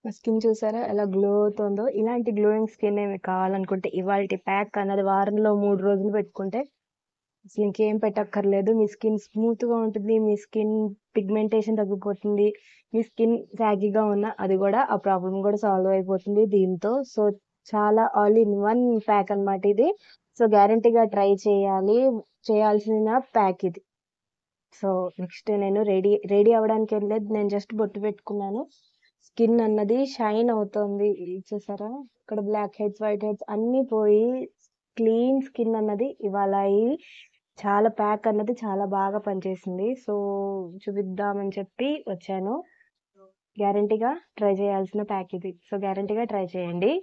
నా స్కిన్ చూసారా ఎలా గ్లో అవుతుందో? ఇలాంటి గ్లోయింగ్ స్కిన్ మీకు కావాలనుకుంటే ఇవాల్టి ప్యాక్ అన్నది వారంలో 3 రోజులు పెట్టుకుంటే అసలు ఇంకేం పెట్టక్కర్లేదు. మీ స్కిన్ స్మూత్‌గా ఉంటుంది. మీ స్కిన్ పిగ్మెంటేషన్ తగ్గిపోతుంది. మీ స్కిన్ సాగీగా ఉన్న అది గూడా ఆ ప్రాబ్లమ్ గూడా సాల్వ్ అయిపోతుంది దీంతో. సో, చాలా ఆల్ ఇన్ వన్ ప్యాక్ అన్నమాట ఇది. సో, గ్యారంటీగా ట్రై చేయాల్సిన ప్యాక్ ఇది. సో, నెక్స్ట్ నేను రెడీ అవ్వడానికెళ్ళలేదు. నేను జస్ట్ బొట్టు పెట్టుకున్నాను. స్కిన్ అన్నది షైన్ అవుతోంది. ఇది చూసారా? ఇక్కడ బ్లాక్ హెడ్స్, వైట్ హెడ్స్ అన్నీ పోయి క్లీన్ స్కిన్ అన్నది ఇవాళ చాలా ప్యాక్ అన్నది చాలా బాగా పనిచేసింది. సో, చూపిద్దామని చెప్పి వచ్చాను. గ్యారంటీగా ట్రై చేయాల్సిన ప్యాక్ ఇది. సో, గ్యారంటీగా ట్రై చేయండి.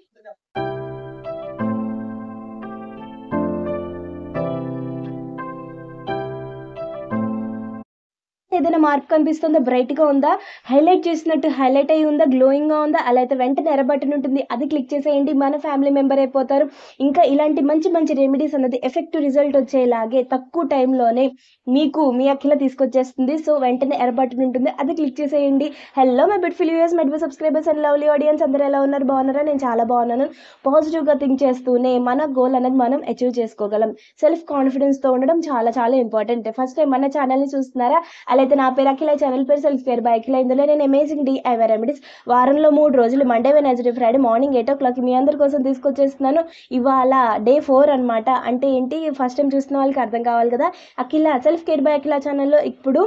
ఏదైనా మార్పు కనిపిస్తుందా? బ్రైట్‌గా ఉందా? హైలైట్ చేసినట్టు హైలైట్ అయ్యి ఉందా? గ్లోయింగ్‌గా ఉందా? అలా అయితే వెంటనే ఎర్ర బటన్ ఉంటుంది. అది క్లిక్ చేసేయండి. మన ఫ్యామిలీ మెంబర్ అయిపోతారు. ఇంకా ఇలాంటి మంచి మంచి రెమెడీస్ అన్నది ఎఫెక్టివ్ రిజల్ట్ వచ్చేలాగే తక్కువ టైంలోనే మీకు మీ అఖిల తీసుకొచ్చేస్తుంది. సో, వెంటనే ఎర్ర బటన్ ఉంటుంది. అది క్లిక్ చేసేయండి. Hello my beautiful viewers, my dear subscribers and lovely audience అందరూ ఎలా ఉన్నారు? బాగున్నారా? నేను చాలా బాగున్నాను. పాజిటివ్‌గా థింక్ చేస్తూనే మన గోల్ అనేది మనం అచీవ్ చేసుకోగలం. సెల్ఫ్ కాన్ఫిడెన్స్‌తో ఉండడం చాలా చాలా ఇంపార్టెంట్. ఫస్ట్ టైం మన ఛానల్‌ని చూస్తున్నారా? అలా అయితే నా పేరు అఖిల, ఛానల్ పేరు సెల్ఫ్ కేర్ బై అఖిల. ఇందులో నేను అమేజింగ్ DIY రెమెడీస్ వారంలో 3 రోజులు మండే, వెడ్నెస్డే, ఫ్రైడే మార్నింగ్ 8:00 మీ అందరి కోసం తీసుకొచ్చేస్తున్నాను. ఇవాళ డే 4 అన్నమాట. అంటే ఏంటి, ఫస్ట్ టైం చూస్తున్న వాళ్ళకి అర్థం కావాలి కదా. అఖిల సెల్ఫ్ కేర్ బై అఖిల ఛానల్లో ఇప్పుడు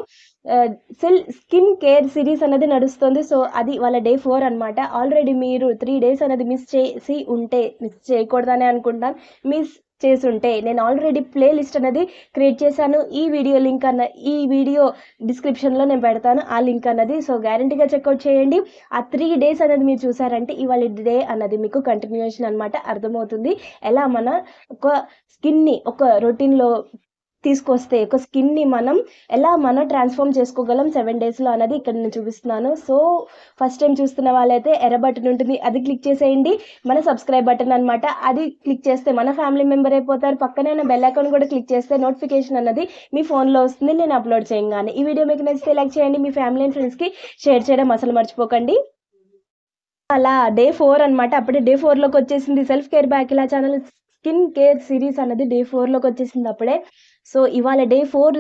స్కిన్ కేర్ సిరీస్ అనేది నడుస్తుంది. సో, అది వాళ్ళ డే 4 అన్నమాట. ఆల్రెడీ మీరు 3 డేస్ అనేది మిస్ చేయకూడదనే అనుకుంటాను. మిస్ చేసుంటే నేను ఆల్రెడీ ప్లే లిస్ట్ అనేది క్రియేట్ చేశాను. ఈ వీడియో డిస్క్రిప్షన్‌లో నేను పెడతాను ఆ లింక్ అన్నది. సో, గ్యారంటీగా చెక్‌ఔట్ చేయండి. ఆ 3 డేస్ అనేది మీరు చూసారంటే ఇవాళ డే అన్నది మీకు కంటిన్యూయేషన్ అన్నమాట. అర్థమవుతుంది. ఎలా మన ఒక స్కిన్‌ని ఒక రొటీన్‌లో తీసుకొస్తే ఒక స్కిన్ని ఎలా మనం ట్రాన్స్ఫార్మ్ చేసుకోగలం 7 డేస్లో అన్నది ఇక్కడ నేను చూపిస్తున్నాను. సో, ఫస్ట్ టైం చూస్తున్న వాళ్ళైతే ఎర్ర బటన్ ఉంటుంది. అది క్లిక్ చేసేయండి. మన సబ్స్క్రైబ్ బటన్ అనమాట. అది క్లిక్ చేస్తే మన ఫ్యామిలీ మెంబర్ అయిపోతారు. పక్కనే ఉన్న బెల్ ఐకాన్ కూడా క్లిక్ చేస్తే నోటిఫికేషన్ అన్నది మీ ఫోన్లో వస్తుంది నేను అప్లోడ్ చేయగానే. ఈ వీడియో మీకు నచ్చితే లైక్ చేయండి. మీ ఫ్యామిలీ అండ్ ఫ్రెండ్స్కి షేర్ చేయడం అసలు మర్చిపోకండి. అలా డే 4 అన్నమాట. అప్పుడే డే 4లోకి వచ్చేసింది. Self care by Akhila channel skin care series అన్నది డే 4లోకి వచ్చేసింది అప్పుడే. సో, ఇవాళ డే 4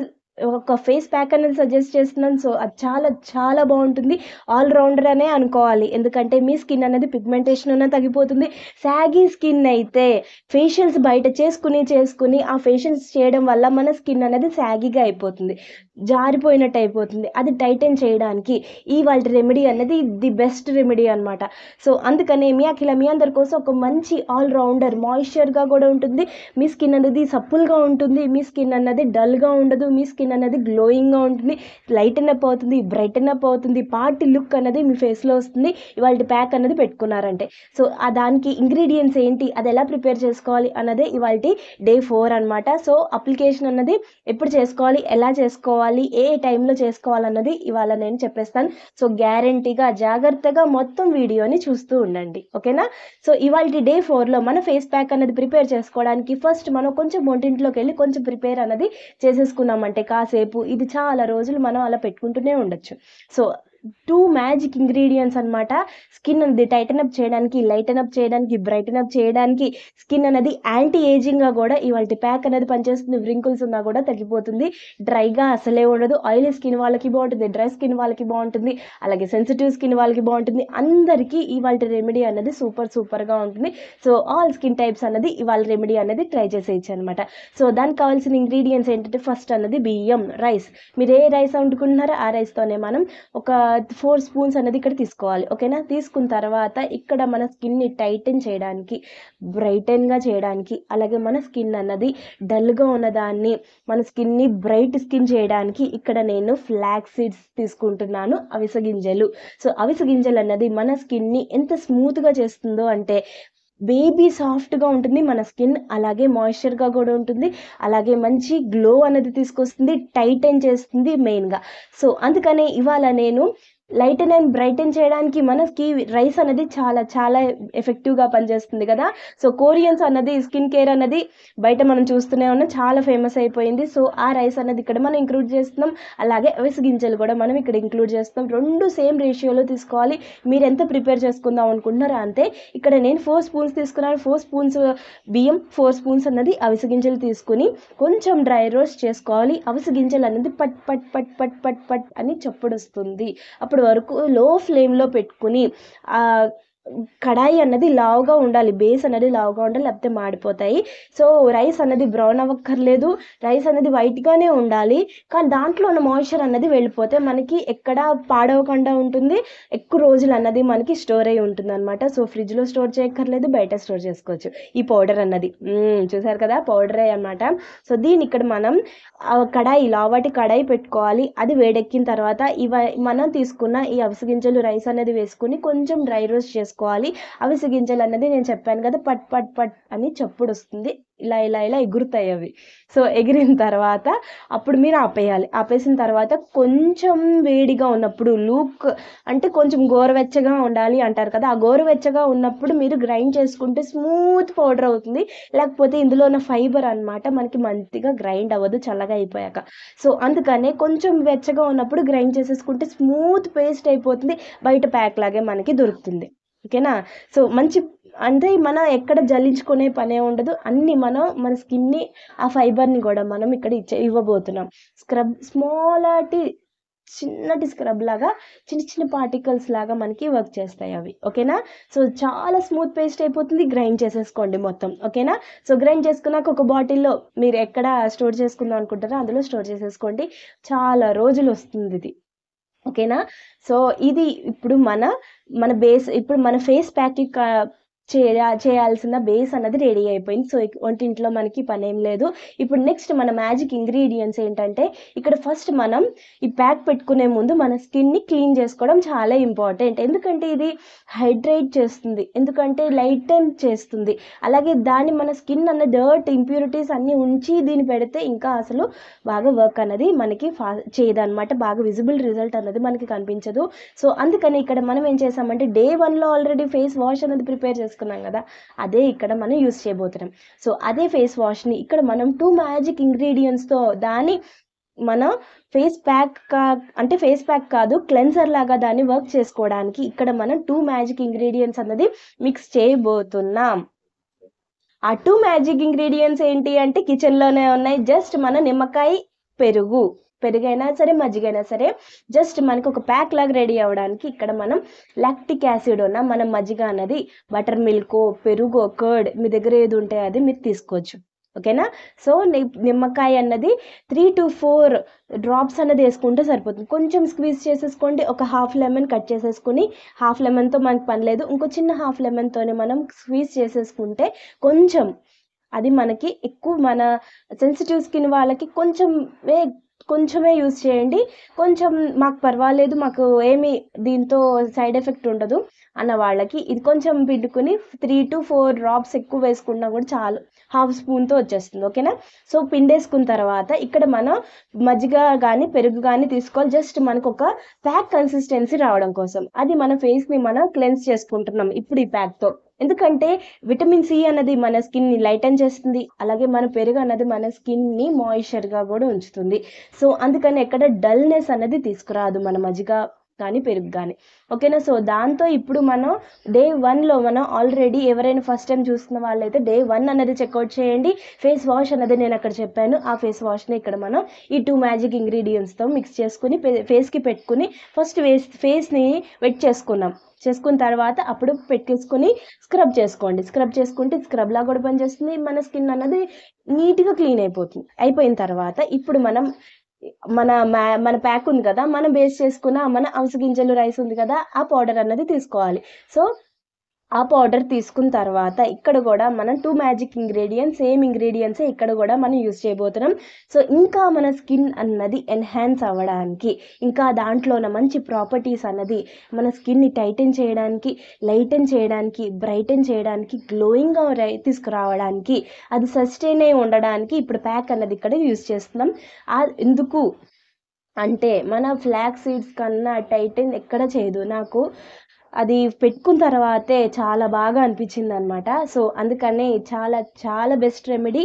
ఒక ఫేస్ ప్యాక్ అనేది సజెస్ట్ చేస్తున్నాను. సో, అది చాలా చాలా బాగుంటుంది. ఆల్ రౌండర్ అనే అనుకోవాలి. ఎందుకంటే మీ స్కిన్ అనేది పిగ్మెంటేషన్ ఉన్న తగ్గిపోతుంది. సాగీ స్కిన్ అయితే ఫేషియల్స్ బయట చేసుకుని ఆ ఫేషియల్స్ చేయడం వల్ల మన స్కిన్ అనేది సాగీగా అయిపోతుంది, జారిపోయినట్టు అయిపోతుంది. అది టైటన్ చేయడానికి ఇవాళ రెమెడీ అనేది ది బెస్ట్ రెమెడీ అనమాట. సో, అందుకనే మీ అఖిల మీ అందరి కోసం ఒక మంచి ఆల్ రౌండర్ మాయిశ్చర్గా కూడా ఉంటుంది. మీ స్కిన్ అనేది సప్పుల్గా ఉంటుంది. మీ స్కిన్ అన్నది డల్గా ఉండదు. మీ స్కిన్ అనేది గ్లోయింగ్గా ఉంటుంది. లైటన్ అప్ అవుతుంది, బ్రైటన్ అప్ అవుతుంది. పార్టీ లుక్ అనేది మీ ఫేస్లో వస్తుంది ఇవాళ ప్యాక్ అనేది పెట్టుకున్నారంటే. సో, దానికి ఇంగ్రీడియంట్స్ ఏంటి, అది ఎలా ప్రిపేర్ చేసుకోవాలి అన్నదే ఇవాళ డే 4 అనమాట. సో, అప్లికేషన్ అన్నది ఎప్పుడు చేసుకోవాలి, ఎలా చేసుకోవాలి, ఏ టైంలో చేసుకోవాలన్నది ఇవాళ నేను చెప్పేస్తాను. సో, గ్యారంటీగా జాగ్రత్తగా మొత్తం వీడియోని చూస్తూ ఉండండి. ఓకేనా? సో, ఇవాళ డే 4లో మన ఫేస్ ప్యాక్ అనేది ప్రిపేర్ చేసుకోవడానికి ఫస్ట్ మనం కొంచెం వంటింట్లోకి వెళ్ళి కొంచెం ప్రిపేర్ అనేది చేసేసుకున్నామంటే కాసేపు ఇది చాలా రోజులు మనం అలా పెట్టుకుంటూనే ఉండొచ్చు. సో, 2 మ్యాజిక్ ఇంగ్రీడియంట్స్ అనమాట. స్కిన్ అనేది టైటన్ అప్ చేయడానికి, లైటన్ అప్ చేయడానికి, బ్రైటన్ అప్ చేయడానికి, స్కిన్ అనేది యాంటీ ఏజింగ్గా కూడా ఇవాళ ప్యాక్ అనేది పనిచేస్తుంది. వ్రింకిల్స్ ఉన్నా కూడా తగ్గిపోతుంది. డ్రైగా అసలే ఉండదు. ఆయిలీ స్కిన్ వాళ్ళకి బాగుంటుంది, డ్రై స్కిన్ వాళ్ళకి బాగుంటుంది, అలాగే సెన్సిటివ్ స్కిన్ వాళ్ళకి బాగుంటుంది. అందరికీ ఇవాళ రెమెడీ అనేది సూపర్గా ఉంటుంది. సో, ఆల్ స్కిన్ టైప్స్ అన్నది ఇవాళ రెమెడీ అనేది ట్రై చేసేయచ్చు అనమాట. సో, దానికి కావాల్సిన ఇంగ్రీడియంట్స్ ఏంటంటే ఫస్ట్ అన్నది బియ్యం, రైస్. మీరు ఏ రైస్ వండుకుంటున్నారో ఆ రైస్తోనే మనం ఒక 4 స్పూన్స్ అనేది ఇక్కడ తీసుకోవాలి. ఓకేనా? తీసుకున్న తర్వాత ఇక్కడ మన స్కిన్ని టైటన్ చేయడానికి, బ్రైటన్గా చేయడానికి, అలాగే మన స్కిన్ అన్నది డల్గా ఉన్నదాన్ని మన స్కిన్ని బ్రైట్ స్కిన్ చేయడానికి ఇక్కడ నేను ఫ్లాక్స్ సీడ్స్ తీసుకుంటున్నాను, అవిసె గింజలు. సో, అవిసె గింజలు అన్నది మన స్కిన్ని ఎంత స్మూత్గా చేస్తుందో అంటే బేబీ సాఫ్ట్గా ఉంటుంది మన స్కిన్, అలాగే మాయిశ్చర్గా కూడా ఉంటుంది, అలాగే మంచి గ్లో అనేది తీసుకొస్తుంది, టైటన్ చేస్తుంది మెయిన్గా. సో, అందుకనే ఇవాళ నేను లైటెన్ అండ్ బ్రైటెన్ చేయడానికి మనకి రైస్ అనేది చాలా చాలా ఎఫెక్టివ్గా పనిచేస్తుంది కదా. సో కోరియన్స్ అన్నది స్కిన్ కేర్ అన్నది బయట మనం చూస్తూనే ఉన్నాం, చాలా ఫేమస్ అయిపోయింది. సో ఆ రైస్ అనేది ఇక్కడ మనం ఇంక్లూడ్ చేస్తున్నాం. అలాగే అవిసె గింజలు కూడా మనం ఇక్కడ ఇంక్లూడ్ చేస్తున్నాం. రెండు సేమ్ రేషియోలో తీసుకోవాలి. మీరు ఎంత ప్రిపేర్ చేసుకుందాం అనుకుంటున్నారో అంతే. ఇక్కడ నేను 4 స్పూన్స్ తీసుకున్నాను. 4 స్పూన్స్ బియ్యం, 4 స్పూన్స్ అన్నది అవిసె గింజలు తీసుకుని కొంచెం డ్రై రోస్ట్ చేసుకోవాలి. అవిసె గింజలు అనేది పట్ పట్ పట్ పట్ పట్ పట్ అని చప్పుడు వస్తుంది. అప్పుడు వరకు లో ఫ్లేమ్లో పెట్టుకుని కడాయి అన్నది లావుగా ఉండాలి, బేస్ అనేది లావుగా ఉండాలి, లేకపోతే మాడిపోతాయి. సో రైస్ అన్నది బ్రౌన్ అవ్వక్కర్లేదు, రైస్ అనేది వైట్గానే ఉండాలి. కానీ దాంట్లో ఉన్న మాయిశ్చర్ అన్నది వెళ్ళిపోతే మనకి ఎక్కడ పాడవకుండా ఉంటుంది, ఎక్కువ రోజులు అన్నది మనకి స్టోర్ అయి ఉంటుంది అనమాట. సో ఫ్రిడ్జ్లో స్టోర్ చేయక్కర్లేదు, బయట స్టోర్ చేసుకోవచ్చు. ఈ పౌడర్ అన్నది చూసారు కదా, పౌడరే అనమాట. సో దీన్ని ఇక్కడ మనం కడాయి, లావాటి కడాయి పెట్టుకోవాలి. అది వేడెక్కిన తర్వాత మనం తీసుకున్న ఈ అవిసె గింజలు రైస్ అనేది వేసుకుని కొంచెం డ్రై రోస్ట్ చేసుకోవాలి. అవిసె గింజలు అన్నది నేను చెప్పాను కదా, పట్ పట్ పట్ అని చప్పుడు వస్తుంది, ఇలా ఇలా ఇలా ఎగురుతాయి అవి. సో ఎగిరిన తర్వాత అప్పుడు మీరు ఆపేయాలి. ఆపేసిన తర్వాత కొంచెం వేడిగా ఉన్నప్పుడు, లూక్ అంటే కొంచెం గోరువెచ్చగా ఉండాలి అంటారు కదా, ఆ గోరువెచ్చగా ఉన్నప్పుడు మీరు గ్రైండ్ చేసుకుంటే స్మూత్ పౌడర్ అవుతుంది. లేకపోతే ఇందులో ఉన్న ఫైబర్ అనమాట మనకి మంచిగా గ్రైండ్ అవ్వదు చల్లగా అయిపోయాక. సో అందుకనే కొంచెం వెచ్చగా ఉన్నప్పుడు గ్రైండ్ చేసేసుకుంటే స్మూత్ పేస్ట్ అయిపోతుంది, బయట ప్యాక్ లాగే మనకి దొరుకుతుంది. ఓకేనా. సో మంచి అంటే మనం ఎక్కడ జల్లించుకునే పనే ఉండదు, అన్నీ మనం మన స్కిన్ని ఆ ఫైబర్ని కూడా మనం ఇక్కడ ఇవ్వబోతున్నాం. చిన్నటి స్క్రబ్ లాగా చిన్న చిన్న పార్టికల్స్ లాగా మనకి వర్క్ చేస్తాయి అవి. ఓకేనా. సో చాలా స్మూత్ పేస్ట్ అయిపోతుంది, గ్రైండ్ చేసేసుకోండి మొత్తం. ఓకేనా. సో గ్రైండ్ చేసుకున్నాక ఒక బాటిల్లో మీరు ఎక్కడ స్టోర్ చేసుకుందాం అనుకుంటారో అందులో స్టోర్ చేసేసుకోండి, చాలా రోజులు వస్తుంది ఇది. ఓకేనా. సో ఇది ఇప్పుడు మన బేస్, ఇప్పుడు మన ఫేస్ ప్యాక్కి చేయాల్సిన బేస్ అన్నది రెడీ అయిపోయింది. సో వంటింట్లో మనకి పని ఏం లేదు. ఇప్పుడు నెక్స్ట్ మన మ్యాజిక్ ఇంగ్రీడియంట్స్ ఏంటంటే, ఇక్కడ ఫస్ట్ మనం ఈ ప్యాక్ పెట్టుకునే ముందు మన స్కిన్ని క్లీన్ చేసుకోవడం చాలా ఇంపార్టెంట్. ఎందుకంటే ఇది హైడ్రేట్ చేస్తుంది, ఎందుకంటే లైటెన్ చేస్తుంది. అలాగే మన స్కిన్ అన్న డర్ట్, ఇంప్యూరిటీస్ అన్నీ ఉంచి దీన్ని పెడితే ఇంకా అసలు బాగా వర్క్ అన్నది మనకి చేయదన్నమాట, బాగా విజిబుల్ రిజల్ట్ అన్నది మనకి కనిపించదు. సో అందుకని ఇక్కడ మనం ఏం చేసామంటే డే 1లో ఆల్రెడీ ఫేస్ వాష్ అనేది ప్రిపేర్ చేసుకున్నాం కదా, అదే ఇక్కడ మనం యూస్ చేయబోతున్నాం. సో అదే ఫేస్ వాష్ని ఇక్కడ మనం 2 మ్యాజిక్ ఇంగ్రీడియంట్స్తో దాన్ని మన ఫేస్ ప్యాక్ అంటే ఫేస్ ప్యాక్ కాదు, క్లెన్సర్ లాగా దాన్ని వర్క్ చేసుకోవడానికి ఇక్కడ మనం 2 మ్యాజిక్ ఇంగ్రీడియంట్స్ అన్నది మిక్స్ చేయబోతున్నాం. ఆ 2 మ్యాజిక్ ఇంగ్రీడియంట్స్ ఏంటి అంటే కిచెన్లోనే ఉన్నాయి. జస్ట్ మన నిమ్మకాయ, పెరుగైనా సరే, మజ్జిగైనా సరే, జస్ట్ మనకు ఒక ప్యాక్ లాగా రెడీ అవ్వడానికి ఇక్కడ మనం లాక్టిక్ యాసిడ్ ఉన్న మనం మజ్జిగ అన్నది, బటర్ మిల్క్, పెరుగు, కర్డ్ మీ దగ్గర ఏది ఉంటే అది మీరు తీసుకోవచ్చు. ఓకేనా. సో నిమ్మకాయ అన్నది 3 to 4 డ్రాప్స్ అన్నది వేసుకుంటే సరిపోతుంది. కొంచెం స్క్వీజ్ చేసేసుకోండి, ఒక హాఫ్ లెమన్ కట్ చేసేసుకుని, హాఫ్ లెమన్తో మనకు పని లేదు, ఇంకో చిన్న హాఫ్ లెమన్తోనే మనం స్క్వీజ్ చేసేసుకుంటే కొంచెం అది మనకి ఎక్కువ, మన సెన్సిటివ్ స్కిన్ వాళ్ళకి కొంచెమే యూజ్ చేయండి, కొంచెం మాకు పర్వాలేదు, మాకు ఏమి దీంతో సైడ్ ఎఫెక్ట్ ఉండదు అన్న వాళ్ళకి ఇది కొంచెం పిండుకుని 3 to 4 డ్రాప్స్ ఎక్కువ వేసుకున్నా కూడా చాలు, హాఫ్ స్పూన్తో వచ్చేస్తుంది. ఓకేనా. సో పిండేసుకున్న తర్వాత ఇక్కడ మనం మజ్జిగ కానీ పెరుగు కానీ తీసుకోవాలి, జస్ట్ మనకు ఒక ప్యాక్ కన్సిస్టెన్సీ రావడం కోసం. అది మన ఫేస్ని మనం క్లెన్స్ చేసుకుంటున్నాం ఇప్పుడు ఈ ప్యాక్తో. ఎందుకంటే విటమిన్ సి అన్నది మన స్కిన్ని లైటన్ చేస్తుంది, అలాగే మన పెరుగు అన్నది మన స్కిన్ని మాయిశ్చర్గా కూడా ఉంచుతుంది. సో అందుకని ఎక్కడ డల్నెస్ అన్నది తీసుకురాదు మన మజ్జిగ కానీ పెరుగు కానీ. ఓకేనా. సో దాంతో ఇప్పుడు మనం డే 1లో మనం ఆల్రెడీ ఎవరైనా ఫస్ట్ టైం చూస్తున్న వాళ్ళైతే డే 1 అనేది చెక్అవుట్ చేయండి. ఫేస్ వాష్ అన్నది నేను అక్కడ చెప్పాను, ఆ ఫేస్ వాష్ని ఇక్కడ మనం ఈ 2 మ్యాజిక్ ఇంగ్రీడియంట్స్తో మిక్స్ చేసుకుని ఫేస్కి పెట్టుకుని ఫస్ట్ ఫేస్ని వెట్ చేసుకున్న తర్వాత అప్పుడు పెట్టేసుకుని స్క్రబ్ చేసుకోండి. స్క్రబ్ చేసుకుంటే స్క్రబ్లా కూడా పనిచేస్తుంది, మన స్కిన్ అన్నది నీట్గా క్లీన్ అయిపోయిన తర్వాత ఇప్పుడు మనం మన ప్యాక్ ఉంది కదా, మనం బేస్ చేసుకున్న మన అవిసె గింజలు రైస్ ఉంది కదా, ఆ పౌడర్ అన్నది తీసుకోవాలి. సో ఆ పౌడర్ తీసుకున్న తర్వాత ఇక్కడ కూడా మనం 2 మ్యాజిక్ ఇంగ్రీడియంట్స్, సేమ్ ఇంగ్రీడియంట్సే ఇక్కడ కూడా మనం యూస్ చేయబోతున్నాం. సో ఇంకా మన స్కిన్ అన్నది ఎన్హాన్స్ అవ్వడానికి, ఇంకా దాంట్లో ఉన్న మంచి ప్రాపర్టీస్ అన్నది మన స్కిన్ని టైటన్ చేయడానికి, లైటన్ చేయడానికి, బ్రైటన్ చేయడానికి, గ్లోయింగ్గా తీసుకురావడానికి, అది సస్టైన్ అయి ఉండడానికి ఇప్పుడు ప్యాక్ అన్నది ఇక్కడ యూస్ చేస్తున్నాం. ఎందుకు అంటే మన ఫ్లాక్స్ సీడ్స్ కన్నా టైటన్ ఎక్కడ చేయదు. నాకు అది పెట్టుకున్న తర్వాతే చాలా బాగా అనిపించిందనమాట. సో, అందుకనే చాలా చాలా బెస్ట్ రెమెడీ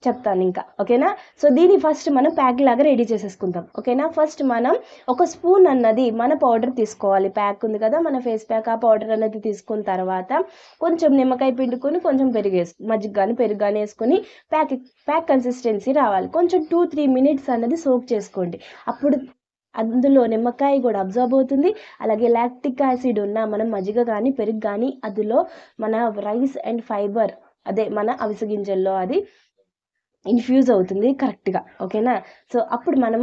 చెప్తానింకా. ఓకేనా? సో, దీన్ని ఫస్ట్ మనం ప్యాక్ లాగా రెడీ చేసేసుకుందాం. ఓకేనా? ఫస్ట్ మనం ఒక స్పూన్ అన్నది మన పౌడర్ తీసుకోవాలి. ప్యాక్ ఉంది కదా! మన ఫేస్ ప్యాక్, ఆ పౌడర్ అనేది తీసుకున్న తర్వాత కొంచెం నిమ్మకాయ పిండుకొని కొంచెం మజ్జిగ గాని, పెరుగు గాని ఏసుకొని ప్యాక్ కన్సిస్టెన్సీ రావాలి. కొంచెం 2-3 మినిట్స్ అన్నది సోక్ చేసుకోండి. అప్పుడు అందులో నిమ్మకాయ కూడా అబ్జార్బ్ అవుతుంది. అలాగే లాక్టిక్ యాసిడ్ ఉన్న మనం మజ్జిగ గాని, పెరుగు గాని అందులో మన రైస్ అండ్ ఫైబర్ అదే మన అవిసె గింజల్లో అది ఇన్ఫ్యూజ్ అవుతుంది కరెక్ట్‌గా. ఓకేనా? సో, అప్పుడు మనం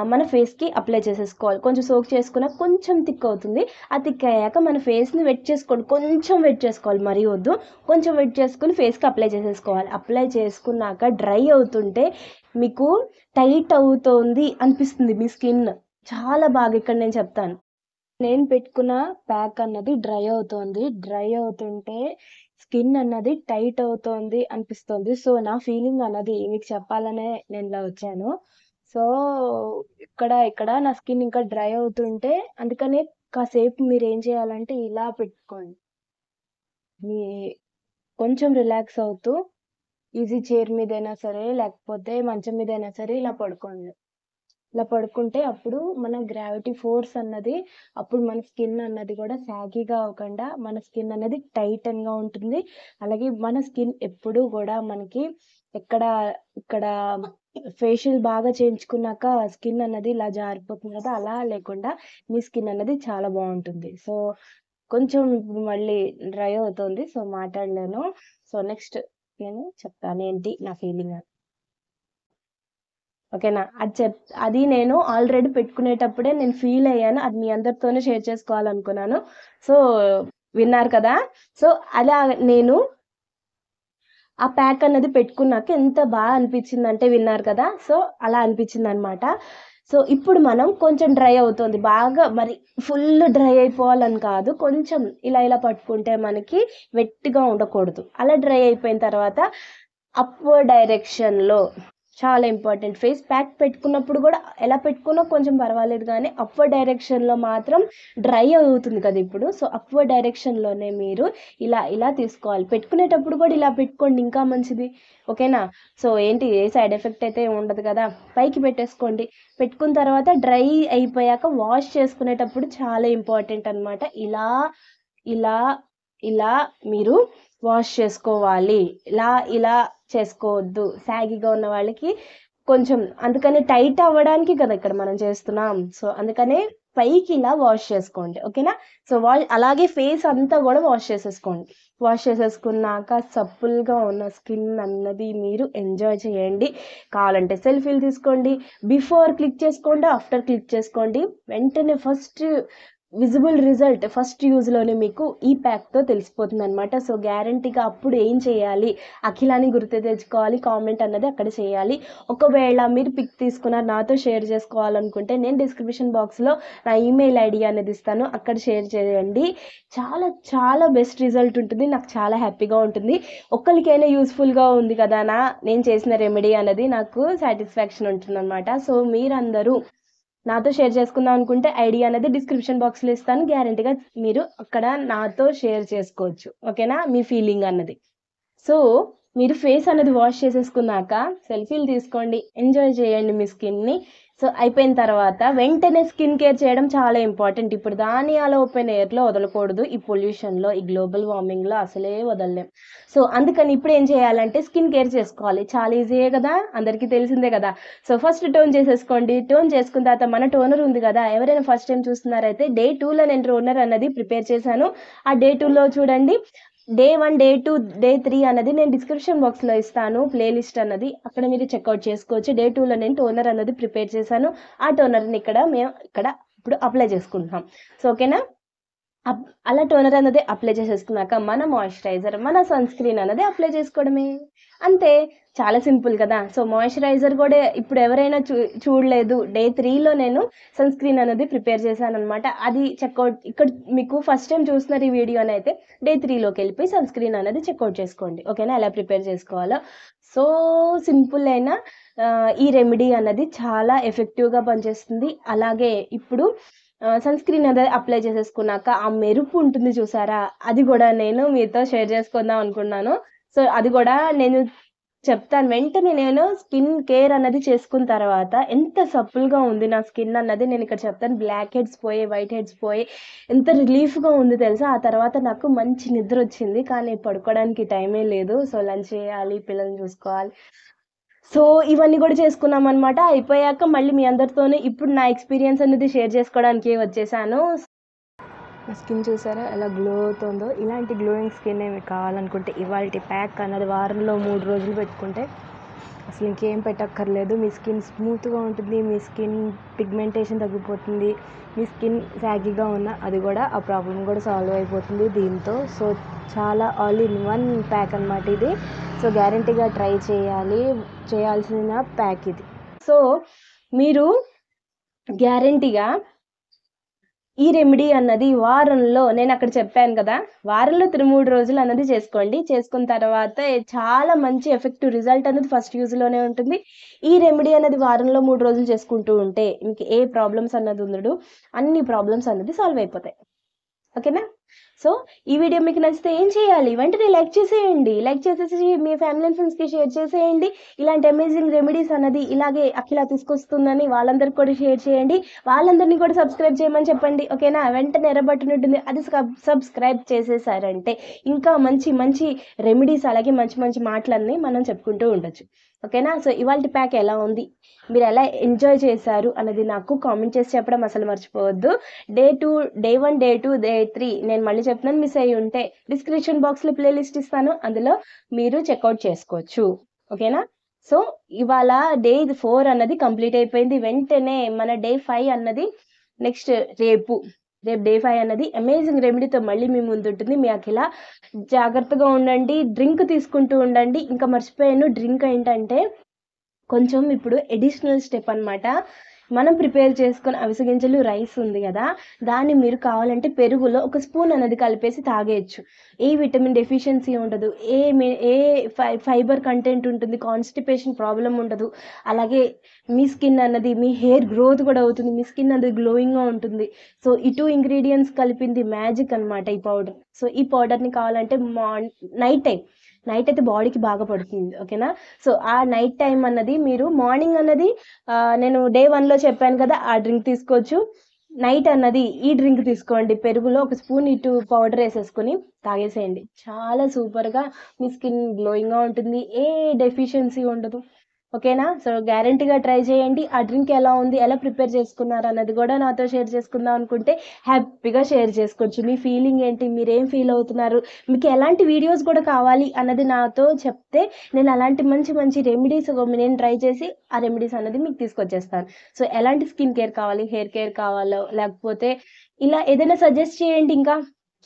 మన ఫేస్‌కి అప్లై చేసేసుకోవాలి. కొంచెం సోక్ చేసుకున్న కొంచెం థిక్ అవుతుంది. ఆ థిక్ అయ్యాక మన ఫేస్‌ని వెట్ చేసుకోండి. కొంచెం వెట్ చేసుకోవాలి, మరీ వద్దు. కొంచెం వెట్ చేసుకొని ఫేస్‌కి అప్లై చేసేసుకోవాలి. అప్లై చేసుకున్నాక డ్రై అవుతుంటే మీకు టైట్ అవుతోంది అనిపిస్తుంది మీ స్కిన్. చాలా బాగా ఇక్కడ నేను చెప్తాను. నేను పెట్టుకున్న ప్యాక్ అన్నది డ్రై అవుతోంది. డ్రై అవుతుంటే స్కిన్ అన్నది టైట్ అవుతోంది అనిపిస్తుంది. సో, నా ఫీలింగ్ అన్నది మీకు చెప్పాలనే నేను ఇలా వచ్చాను. సో, ఇక్కడ నా స్కిన్ ఇంకా డ్రై అవుతుంటే అందుకనే కాసేపు మీరేం చేయాలంటే ఇలా పెట్టుకోండి. మీ కొంచెం రిలాక్స్ అవుతూ ఈజీ చైర్ మీదైనా సరే, లేకపోతే మంచం మీదైనా సరే ఇలా పడుకోండి. ఇలా పడుకుంటే అప్పుడు మన గ్రావిటీ ఫోర్స్ అన్నది అప్పుడు మన స్కిన్ అన్నది కూడా సాగీగా అవ్వకుండా మన స్కిన్ అనేది టైటన్‌గా ఉంటుంది. అలాగే మన స్కిన్ ఎప్పుడూ గూడా మనకి ఎక్కడ ఇక్కడ ఫేషియల్ బాగా చేయించుకున్నాక స్కిన్ అన్నది ఇలా జారిపోతుంది కదా! అలా లేకుండా మీ స్కిన్ అన్నది చాలా బావుంటుంది. సో, కొంచెం మళ్ళీ డ్రై అవుతోంది. సో, మాట్లాడలేను. సో, నెక్స్ట్ నేను చెప్తాను ఏంటి నా ఫీలింగ్ అని. ఓకేనా? అది నేను ఆల్రెడీ పెట్టుకునేటప్పుడే నేను ఫీల్ అయ్యాను. అది మీ అందరితోనే షేర్ చేసుకోవాలనుకున్నాను. సో, విన్నారు కదా! సో, అలా నేను ఆ ప్యాక్ అన్నది పెట్టుకున్నాక ఎంత అనిపించిందంటే విన్నారు కదా! సో, అలా అనిపించిందనమాట. సో, ఇప్పుడు మనం కొంచెం డ్రై అవుతోంది. బాగా మరి ఫుల్ డ్రై అయిపోవాలని కాదు. కొంచెం ఇలా ఇలా పట్టుకుంటే మనకి వెట్‌గా ఉండకూడదు. అలా డ్రై అయిపోయిన తర్వాత అప్‌వర్డ్ డైరెక్షన్‌లో చాలా ఇంపార్టెంట్. ఫేస్ ప్యాక్ పెట్టుకున్నప్పుడు గూడా ఎలా పెట్టుకున్నా కొంచెం పర్వాలేదు గానీ, అప్‌వర్డ్ డైరెక్షన్‌లో మాత్రం డ్రై అవుతుంది కదా ఇప్పుడు. సో, అప్‌వర్డ్ డైరెక్షన్‌లోనే మీరు ఇలా ఇలా తీసుకోవాలి. పెట్టుకునేటప్పుడు కూడా ఇలా పెట్టుకోండి ఇంకా మంచిది. ఓకేనా? సో, ఏంటి ఏ సైడ్ ఎఫెక్ట్ అయితే ఉండదు కదా! పైకి పెట్టేసుకోండి. పెట్టుకున్న తర్వాత డ్రై అయిపోయాక వాష్ చేసుకునేటప్పుడు చాలా ఇంపార్టెంట్ అనమాట. ఇలా, ఇలా, ఇలా మీరు వాష్ చేసుకోవాలి. ఇలా చేసుకోవద్దు. సాగీగా ఉన్న వాళ్ళకి కొంచెం అందుకని టైట్ అవ్వడానికి కదా ఇక్కడ మనం చేస్తున్నాం. సో, అందుకనే పైకి ఇలా వాష్ చేసుకోండి. ఓకేనా? సో, అలాగే ఫేస్ అంతా గూడా వాష్ చేసేసుకోండి. వాష్ చేసేసుకున్నాక సప్పుల్‌గా ఉన్న స్కిన్ అన్నది మీరు ఎంజాయ్ చేయండి. కావాలంటే సెల్ఫీలు తీసుకోండి. బిఫోర్ క్లిక్ చేసుకోండి. ఆఫ్టర్ క్లిక్ చేసుకోండి. వెంటనే విజిబుల్ రిజల్ట్ ఫస్ట్ యూజ్‌లోనే మీకు ఈ ప్యాక్‌తో తెలిసిపోతుందనమాట. సో, గ్యారంటీగా అప్పుడు ఏం చేయాలి? అఖిలాని గుర్తు తెచ్చుకోవాలి. కామెంట్ అన్నది అక్కడ చేయాలి. ఒకవేళ మీరు పిక్ తీసుకున్నారు నాతో షేర్ చేసుకోవాలనుకుంటే నేను డిస్క్రిప్షన్ బాక్స్‌లో నా ఈమెయిల్ ఐడీ అనేది ఇస్తాను. అక్కడ షేర్ చేయండి. చాలా చాలా బెస్ట్ రిజల్ట్ ఉంటుంది. నాకు చాలా హ్యాపీగా ఉంటుంది. ఒక్కళ్ళకైనా యూజ్‌ఫుల్‌గా ఉంది కదా! నేను చేసిన రెమెడీ అన్నది నాకు సాటిస్ఫాక్షన్ ఉంటుందనమాట. సో, మీరందరూ నాతో షేర్ చేసుకుందాం అనుకుంటే ఐడీ అనేది డిస్క్రిప్షన్ బాక్స్‌లో ఇస్తాను. గ్యారంటీగా మీరు అక్కడ నాతో షేర్ చేసుకోవచ్చు. ఓకేనా? మీ ఫీలింగ్ అన్నది. సో, మీరు ఫేస్ అనేది వాష్ చేసేసుకున్నాక సెల్ఫీలు తీసుకోండి. ఎంజాయ్ చేయండి మీ స్కిన్‌ని. సో, అయిపోయిన తర్వాత వెంటనే స్కిన్ కేర్ చేయడం చాలా ఇంపార్టెంట్. ఇప్పుడు దాన్ని అలా ఓపెన్ ఎయిర్‌లో వదలకూడదు. ఈ పొల్యూషన్‌లో, ఈ గ్లోబల్ వార్మింగ్‌లో అసలే వదలలేం. సో, అందుకని ఇప్పుడు ఏం చేయాలంటే స్కిన్ కేర్ చేసుకోవాలి. చాలా ఈజీయే కదా! అందరికీ తెలిసిందే కదా! సో, ఫస్ట్ టోన్ చేసేసుకోండి. టోన్ చేసుకున్న తర్వాత మన టోనర్ ఉంది కదా! ఎవరైనా ఫస్ట్ టైమ్ చూస్తున్నారైతే డే 2లో నేను టోనర్ అన్నది ప్రిపేర్ చేశాను. ఆ డే 2లో చూడండి. డే 1, డే 2, డే 3 అన్నది నేను డిస్క్రిప్షన్ బాక్స్‌లో ఇస్తాను. ప్లేలిస్ట్ అన్నది. అక్కడ మీరు చెక్‌ఔట్ చేసుకోవచ్చు. డే 2లో నేను టోనర్ అన్నది ప్రిపేర్ చేశాను. ఆ టోనర్‌ని మేము ఇక్కడ ఇప్పుడు అప్లై చేసుకుంటున్నాం. సో, ఓకేనా? అలా టోనర్ అనేది అప్లై చేసేసుకున్నాక మన మాయిశ్చరైజర్, మన సన్ స్క్రీన్ అనేది అప్లై చేసుకోవడమే. అంతే, చాలా సింపుల్ కదా. సో మాయిశ్చరైజర్ కూడా ఇప్పుడు ఎవరైనా చూడలేదు, డే 3లో నేను సన్ స్క్రీన్ అనేది ప్రిపేర్ చేశాను అనమాట. అది చెక్అవుట్ ఇక్కడ మీకు ఫస్ట్ టైం చూస్తున్నారు ఈ వీడియోని అయితే డే 3లోకి వెళ్ళిపోయి సన్ స్క్రీన్ అనేది చెక్అవుట్ చేసుకోండి. ఓకేనా, ఎలా ప్రిపేర్ చేసుకోవాలో. సో సింపుల్ అయిన ఈ రెమెడీ అన్నది చాలా ఎఫెక్టివ్గా పనిచేస్తుంది. అలాగే ఇప్పుడు సన్ స్క్రీన్ అనేది అప్లై చేసేసుకున్నాక ఆ మెరుపు ఉంటుంది చూసారా, అది కూడా నేను మీతో షేర్ చేసుకుందాం అనుకున్నాను. సో అది కూడా నేను చెప్తాను. వెంటనే నేను స్కిన్ కేర్ అన్నది చేసుకున్న తర్వాత ఎంత సప్పుల్గా ఉంది నా స్కిన్ అన్నది నేను ఇక్కడ చెప్తాను. బ్లాక్ హెడ్స్ పోయి, వైట్ హెడ్స్ పోయి ఎంత రిలీఫ్గా ఉంది తెలుసా. ఆ తర్వాత నాకు మంచి నిద్ర వచ్చింది, కానీ పడుకోవడానికి టైమే లేదు. సో లంచ్ చేయాలి, పిల్లల్ని చూసుకోవాలి. సో ఇవన్నీ కూడా చేసుకున్నాం అనమాట. అయిపోయాక మళ్ళీ మీ అందరితోనే ఇప్పుడు నా ఎక్స్పీరియన్స్ అనేది షేర్ చేసుకోవడానికి వచ్చేసాను. నా స్కిన్ చూసారా ఎలా గ్లో అవుతుందో. ఇలాంటి గ్లోయింగ్ స్కిన్ మీకు కావాలనుకుంటే ఇవాళ ప్యాక్ అన్నది వారంలో 3 రోజులు పెట్టుకుంటే అసలు ఇంకేం పెట్టక్కర్లేదు. మీ స్కిన్ స్మూత్గా ఉంటుంది, మీ స్కిన్ పిగ్మెంటేషన్ తగ్గిపోతుంది, మీ స్కిన్ సాగీగా ఉన్న అది కూడా ఆ ప్రాబ్లం కూడా సాల్వ్ అయిపోతుంది దీంతో. సో చాలా ఆల్ ఇన్ వన్ ప్యాక్ అనమాట ఇది. సో గ్యారంటీగా ట్రై చేయాల్సిన ప్యాక్ ఇది. సో మీరు గ్యారంటీగా ఈ రెమెడీ అన్నది వారంలో, నేను అక్కడ చెప్పాను కదా, వారంలో 3 రోజులు అన్నది చేసుకోండి. చేసుకున్న తర్వాత చాలా మంచి ఎఫెక్టివ్ రిజల్ట్ అనేది ఫస్ట్ యూజ్లోనే ఉంటుంది. ఈ రెమెడీ అనేది వారంలో 3 రోజులు చేసుకుంటూ ఉంటే మీకు ఏ ప్రాబ్లమ్స్ అన్నది ఉండదు, అన్ని ప్రాబ్లమ్స్ అన్నది సాల్వ్ అయిపోతాయి. ఓకేనా. సో ఈ వీడియో మీకు నచ్చితే ఏం చేయాలి, వెంటనే లైక్ చేసేయండి. లైక్ చేసేసి మీ ఫ్యామిలీ అండ్ ఫ్రెండ్స్కి షేర్ చేసేయండి. ఇలాంటి అమేజింగ్ రెమెడీస్ అన్నది ఇలాగే అఖిల తీసుకొస్తుందని వాళ్ళందరికీ కూడా షేర్ చేయండి. వాళ్ళందరినీ కూడా సబ్స్క్రైబ్ చేయమని చెప్పండి. ఓకేనా. వెంటనే ఎర్ర బటన్ ఉంటుంది, అది సబ్స్క్రైబ్ చేసేసారంటే ఇంకా మంచి మంచి రెమెడీస్ అలాగే మంచి మంచి మాటలన్నీ మనం చెప్పుకుంటూ ఉండొచ్చు. ఓకేనా. సో ఇవాళ ప్యాక్ ఎలా ఉంది, మీరు ఎలా ఎంజాయ్ చేశారు అన్నది నాకు కామెంట్ చేసి చెప్పడం అసలు మర్చిపోవద్దు. డే 1, డే 2, డే 3 నేను మళ్ళీ చెప్తున్నాను, మిస్ అయ్యి ఉంటే డిస్క్రిప్షన్ బాక్స్లో ప్లేలిస్ట్ ఇస్తాను, అందులో మీరు చెక్అవుట్ చేసుకోవచ్చు. ఓకేనా. సో ఇవాళ డే 4 అన్నది కంప్లీట్ అయిపోయింది. వెంటనే మన డే 5 అన్నది నెక్స్ట్ రేపు డే 5 అన్నది అమేజింగ్ రెమెడీతో మళ్ళీ మీ ముందు ఉంటుంది మీ అఖిల. జాగ్రత్తగా ఉండండి, డ్రింక్ తీసుకుంటూ ఉండండి. ఇంకా మర్చిపోయాను, డ్రింక్ ఏంటంటే కొంచెం ఇప్పుడు ఎడిషనల్ స్టెప్ అనమాట. మనం ప్రిపేర్ చేసుకుని అవిసె గింజలు రైస్ ఉంది కదా, దాన్ని మీరు కావాలంటే పెరుగులో 1 స్పూన్ అనేది కలిపేసి తాగేయచ్చు. ఏ విటమిన్ డెఫిషియన్సీ ఉండదు, ఏ ఫైబర్ కంటెంట్ ఉంటుంది, కాన్స్టిపేషన్ ప్రాబ్లం ఉండదు. అలాగే మీ స్కిన్ అన్నది, మీ హెయిర్ గ్రోత్ కూడా అవుతుంది, మీ స్కిన్ అన్నది గ్లోయింగ్గా ఉంటుంది. సో ఈ 2 ఇంగ్రీడియంట్స్ కలిపింది మ్యాజిక్ అనమాట ఈ పౌడర్. సో ఈ పౌడర్ని కావాలంటే నైట్ అయితే బాడీకి బాగా పడుతుంది. ఓకేనా. సో ఆ నైట్ టైం అన్నది మీరు మార్నింగ్ అన్నది నేను డే 1లో చెప్పాను కదా, ఆ డ్రింక్ తీసుకోవచ్చు. నైట్ అన్నది ఈ డ్రింక్ తీసుకోండి, పెరుగులో 1 స్పూన్ ఇటు పౌడర్ వేసేసుకొని తాగేసేయండి. చాలా సూపర్గా మీ స్కిన్ గ్లోయింగ్గా ఉంటుంది, ఏ డెఫిషియన్సీ ఉండదు. ఓకేనా. సో గ్యారంటీగా ట్రై చేయండి. ఆ డ్రింక్ ఎలా ఉంది, ఎలా ప్రిపేర్ చేసుకున్నారు అన్నది కూడా నాతో షేర్ చేసుకుందాం అనుకుంటే హ్యాపీగా షేర్ చేసుకోవచ్చు. మీ ఫీలింగ్ ఏంటి, మీరేం ఫీల్ అవుతున్నారు, మీకు ఎలాంటి వీడియోస్ కూడా కావాలి అన్నది నాతో చెప్తే నేను అలాంటి మంచి మంచి రెమెడీస్ నేను ట్రై చేసి ఆ రెమెడీస్ అన్నది మీకు తీసుకొచ్చేస్తాను. సో ఎలాంటి స్కిన్ కేర్ కావాలి, హెయిర్ కేర్ కావాలో, లేకపోతే ఇలా ఏదైనా సజెస్ట్ చేయండి.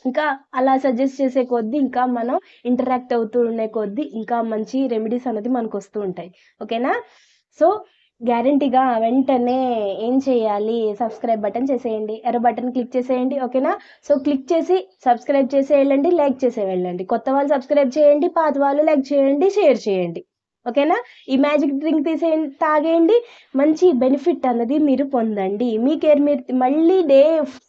ఇంకా అలా సజెస్ట్ చేసే కొద్దీ ఇంకా మనం ఇంటరాక్ట్ అవుతూ ఉండే కొద్దీ ఇంకా మంచి రెమెడీస్ అనేది మనకు వస్తూ ఉంటాయి. ఓకేనా. సో గ్యారంటీగా వెంటనే ఏం చేయాలి, సబ్స్క్రైబ్ బటన్ చేసేయండి, ఎర్ర బటన్ క్లిక్ చేసేయండి. ఓకేనా. సో క్లిక్ చేసి సబ్స్క్రైబ్ చేసే వెళ్ళండి, లైక్ చేసే వెళ్ళండి. కొత్త వాళ్ళు సబ్స్క్రైబ్ చేయండి, పాత వాళ్ళు లైక్ చేయండి, షేర్ చేయండి. ఓకేనా. ఈ మ్యాజిక్ డ్రింక్ తాగేయండి, మంచి బెనిఫిట్ అన్నది మీరు పొందండి. మీ కేర్ మీరు మళ్ళీ డే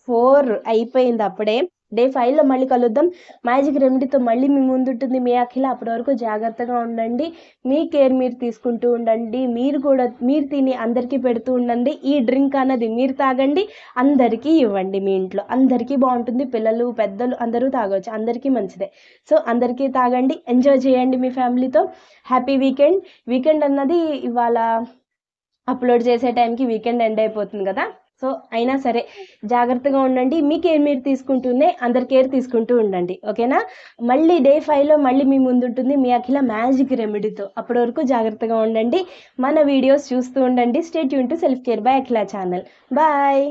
4 అయిపోయింది, అప్పుడే డే 5లో మళ్ళీ కలుద్దాం. మ్యాజిక్ రెమెడీతో మళ్ళీ మీ ముందు ఉంటుంది మీ అఖిల. అప్పటి వరకు జాగ్రత్తగా ఉండండి, మీ కేర్ మీరు తీసుకుంటూ ఉండండి. మీరు తిని అందరికీ పెడుతూ ఉండండి. ఈ డ్రింక్ అన్నది మీరు తాగండి, అందరికీ ఇవ్వండి. మీ ఇంట్లో అందరికీ బాగుంటుంది, పిల్లలు పెద్దలు అందరూ తాగవచ్చు, అందరికీ మంచిదే. సో అందరికీ తాగండి, ఎంజాయ్ చేయండి మీ ఫ్యామిలీతో. హ్యాపీ వీకెండ్ అన్నది ఇవాళ అప్లోడ్ చేసే టైంకి వీకెండ్ ఎండ్ అయిపోతుంది కదా. సో అయినా సరే జాగ్రత్తగా ఉండండి, మీ కేర్ మీరు తీసుకుంటూనే అందరి కేర్ తీసుకుంటూ ఉండండి. ఓకేనా. మళ్ళీ డే 5లో మళ్ళీ మీ ముందు ఉంటుంది మీ అఖిల మ్యాజిక్ రెమెడీతో. అప్పటి వరకు జాగ్రత్తగా ఉండండి, మన వీడియోస్ చూస్తూ ఉండండి. Stay tune to self care by Akhila channel. Bye.